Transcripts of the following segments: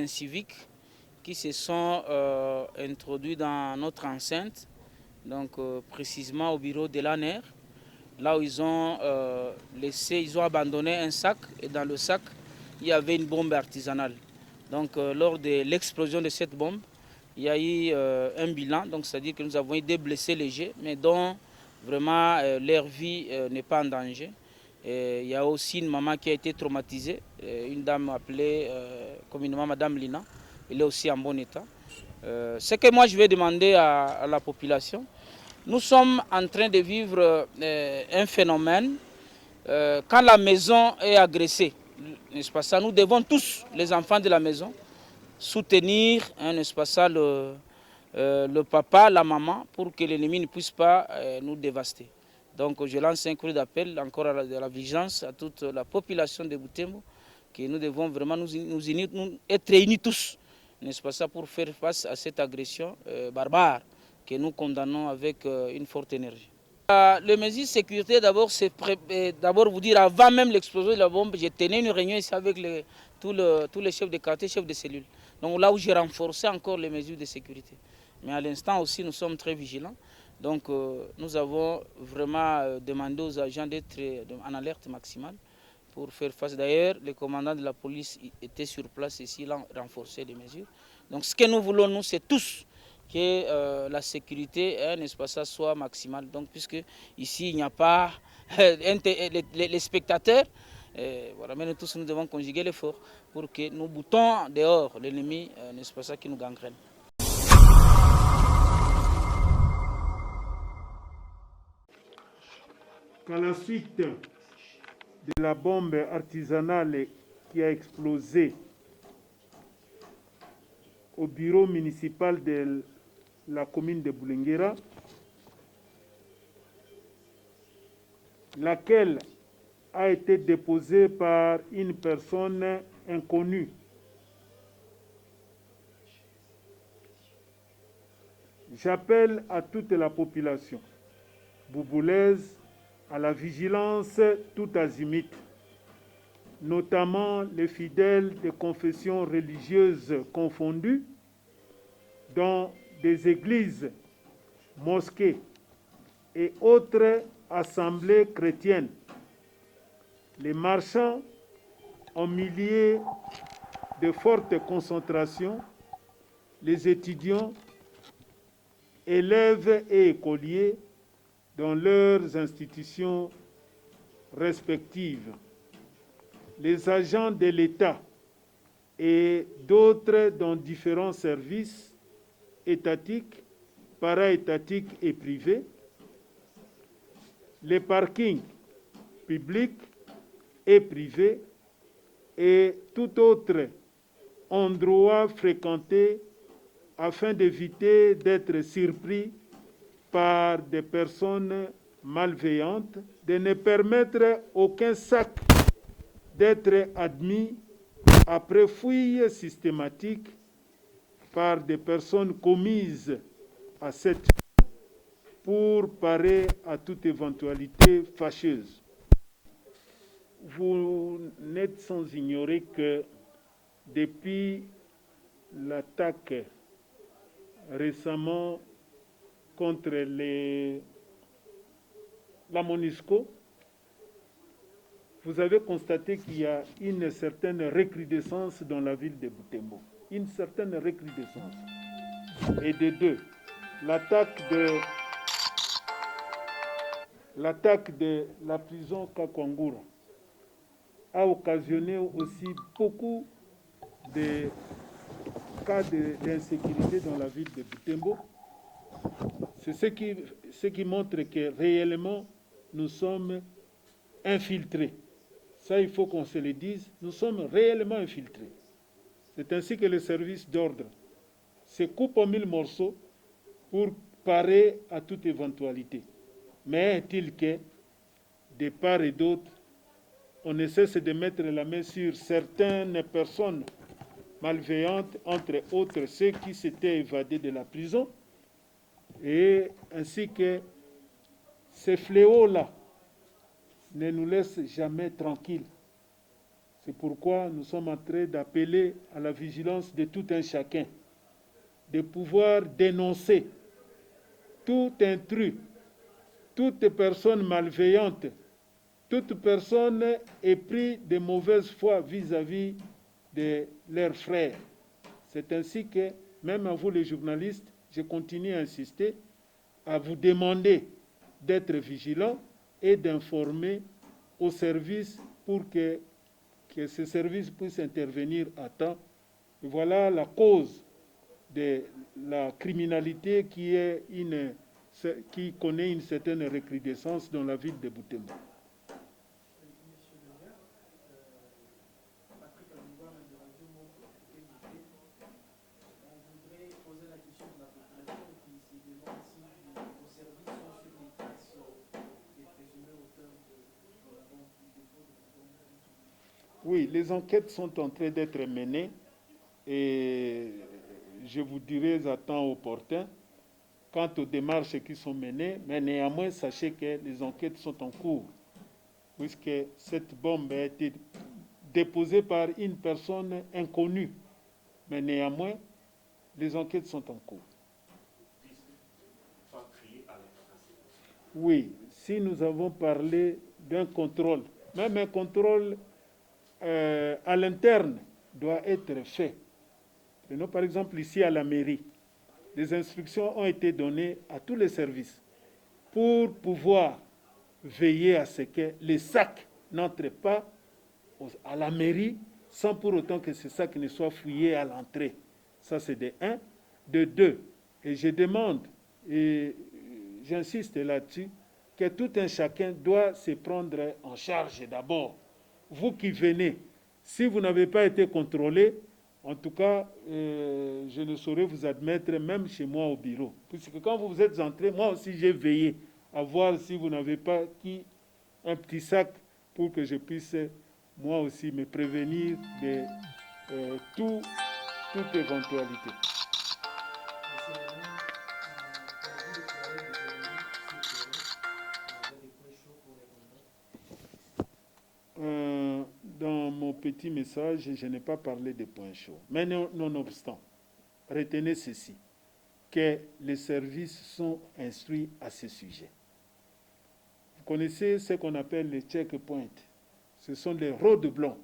inciviques qui se sont introduits dans notre enceinte, donc précisément au bureau de l'ANER, là où ils ont ils ont abandonné un sac, et dans le sac, il y avait une bombe artisanale. Donc lors de l'explosion de cette bombe, il y a eu un bilan, donc c'est-à-dire que nous avons eu des blessés légers, mais dont vraiment leur vie n'est pas en danger. Et il y a aussi une maman qui a été traumatisée, une dame appelée communément Madame Lina, elle est aussi en bon état. Ce que moi je vais demander à la population, nous sommes en train de vivre un phénomène quand la maison est agressée, n'est-ce pas ça, nous devons tous, les enfants de la maison, soutenir, n'est-ce pas ça, le papa, la maman, pour que l'ennemi ne puisse pas nous dévaster. Donc je lance un cri d'appel encore à la vigilance à toute la population de Butembo, que nous devons vraiment nous unir, être réunis tous, n'est-ce pas ça, pour faire face à cette agression barbare que nous condamnons avec une forte énergie. Les mesures de sécurité, d'abord, c'est d'abord vous dire, avant même l'explosion de la bombe, j'ai tenu une réunion ici avec tous les chefs de quartier, chefs de cellules. Donc là où j'ai renforcé encore les mesures de sécurité. Mais à l'instant aussi, nous sommes très vigilants. Donc nous avons vraiment demandé aux agents d'être en alerte maximale pour faire face. D'ailleurs, le commandant de la police était sur place ici, il a renforcé les mesures. Donc ce que nous voulons, nous, c'est tous que la sécurité, n'est-ce pas ça, soit maximale. Donc puisque ici, il n'y a pas les spectateurs, voilà, mais nous tous, nous devons conjuguer l'effort pour que nous boutons dehors l'ennemi, n'est-ce pas ça, qui nous gangrène. Qu'à la suite de la bombe artisanale qui a explosé au bureau municipal de la commune de Bulengera, laquelle a été déposée par une personne inconnue. J'appelle à toute la population bouboulaise à la vigilance tout azimut, notamment les fidèles de confessions religieuses confondues, dans des églises, mosquées et autres assemblées chrétiennes. Les marchands en milliers de forte concentration, les étudiants, élèves et écoliers dans leurs institutions respectives, les agents de l'État et d'autres dans différents services étatiques, para-étatiques et privés, les parkings publics et privés et tout autre endroit fréquenté afin d'éviter d'être surpris par des personnes malveillantes, de ne permettre aucun sac d'être admis après fouille systématique par des personnes commises à cette fin pour parer à toute éventualité fâcheuse. Vous n'êtes sans ignorer que depuis l'attaque récemment contre la MONUSCO, vous avez constaté qu'il y a une certaine recrudescence dans la ville de Butembo. Une certaine recrudescence. Et de deux, l'attaque de la prison Kakwangura a occasionné aussi beaucoup de cas d'insécurité dans la ville de Butembo. C'est ce qui montre que réellement nous sommes infiltrés. Ça, il faut qu'on se le dise. Nous sommes réellement infiltrés. C'est ainsi que les services d'ordre se coupent en 1000 morceaux pour parer à toute éventualité. Mais est-il que, de part et d'autre, on ne cesse de mettre la main sur certaines personnes malveillantes, entre autres ceux qui s'étaient évadés de la prison, et ainsi que ces fléaux-là ne nous laissent jamais tranquilles. C'est pourquoi nous sommes en train d'appeler à la vigilance de tout un chacun, de pouvoir dénoncer tout intrus, toute personne malveillante, toute personne éprise de mauvaise foi vis-à-vis de leurs frères. C'est ainsi que, même à vous les journalistes, je continue à insister, à vous demander d'être vigilants et d'informer aux services pour que ces services puissent intervenir à temps. Et voilà la cause de la criminalité qui connaît une certaine recrudescence dans la ville de Butembo. Oui, les enquêtes sont en train d'être menées et je vous dirai à temps opportun quant aux démarches qui sont menées, mais néanmoins, sachez que les enquêtes sont en cours, puisque cette bombe a été déposée par une personne inconnue. Mais néanmoins, les enquêtes sont en cours. Oui, si nous avons parlé d'un contrôle, même un contrôle à l'interne doit être fait. Prenons par exemple ici à la mairie. Des instructions ont été données à tous les services pour pouvoir veiller à ce que les sacs n'entrent pas à la mairie sans pour autant que ces sacs ne soient fouillés à l'entrée. Ça, c'est de 1. De 2, et je demande, et j'insiste là-dessus, que tout un chacun doit se prendre en charge d'abord. Vous qui venez, si vous n'avez pas été contrôlé, en tout cas, je ne saurais vous admettre même chez moi au bureau. Puisque quand vous êtes entré, moi aussi j'ai veillé à voir si vous n'avez pas un petit sac pour que je puisse moi aussi me prévenir de toute éventualité. Dans mon petit message, je n'ai pas parlé de points chauds. Mais nonobstant, retenez ceci, que les services sont instruits à ce sujet. Vous connaissez ce qu'on appelle les checkpoints. Ce sont les roadblocks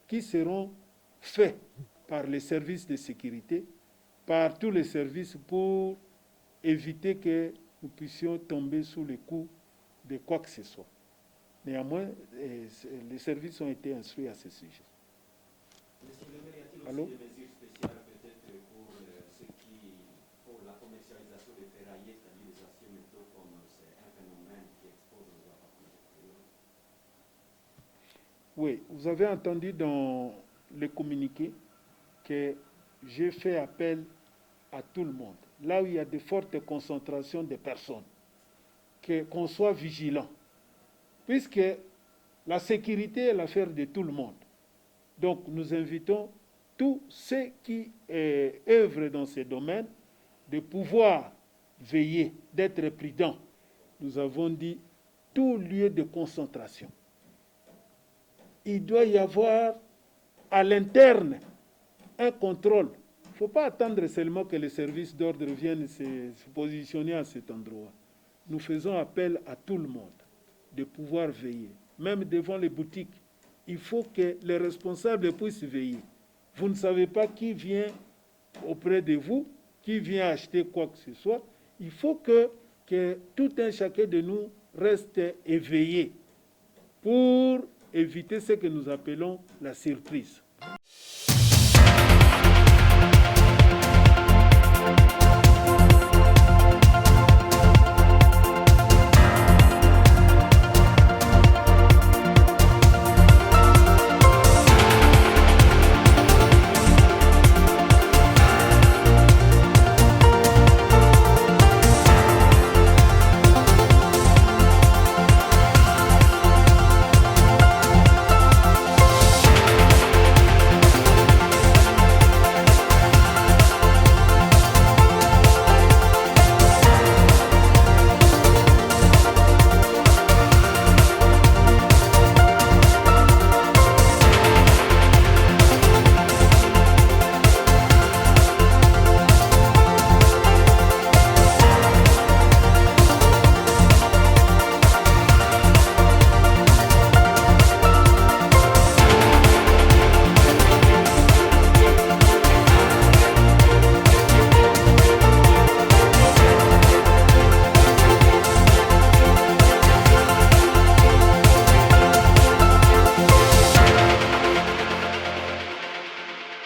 qui seront faits par les services de sécurité, par tous les services pour éviter que nous puissions tomber sous le coup de quoi que ce soit. Néanmoins, les services ont été instruits à ce sujet. Monsieur le maire, y a-t-il Allô? aussi des mesures spéciales peut-être pour la commercialisation des ferraillés, c'est-à-dire des aciers métaux, comme c'est un phénomène qui expose aux appareils? Oui, vous avez entendu dans le communiqué que j'ai fait appel à tout le monde. Là où il y a de fortes concentrations de personnes, qu'on soit vigilant. Puisque la sécurité est l'affaire de tout le monde. Donc nous invitons tous ceux qui œuvrent dans ces domaines de pouvoir veiller, d'être prudents. Nous avons dit tout lieu de concentration. Il doit y avoir à l'interne un contrôle. Il ne faut pas attendre seulement que les services d'ordre viennent se positionner à cet endroit. Nous faisons appel à tout le monde de pouvoir veiller. Même devant les boutiques, il faut que les responsables puissent veiller. Vous ne savez pas qui vient auprès de vous, qui vient acheter quoi que ce soit. Il faut que tout un chacun de nous reste éveillé pour éviter ce que nous appelons la surprise.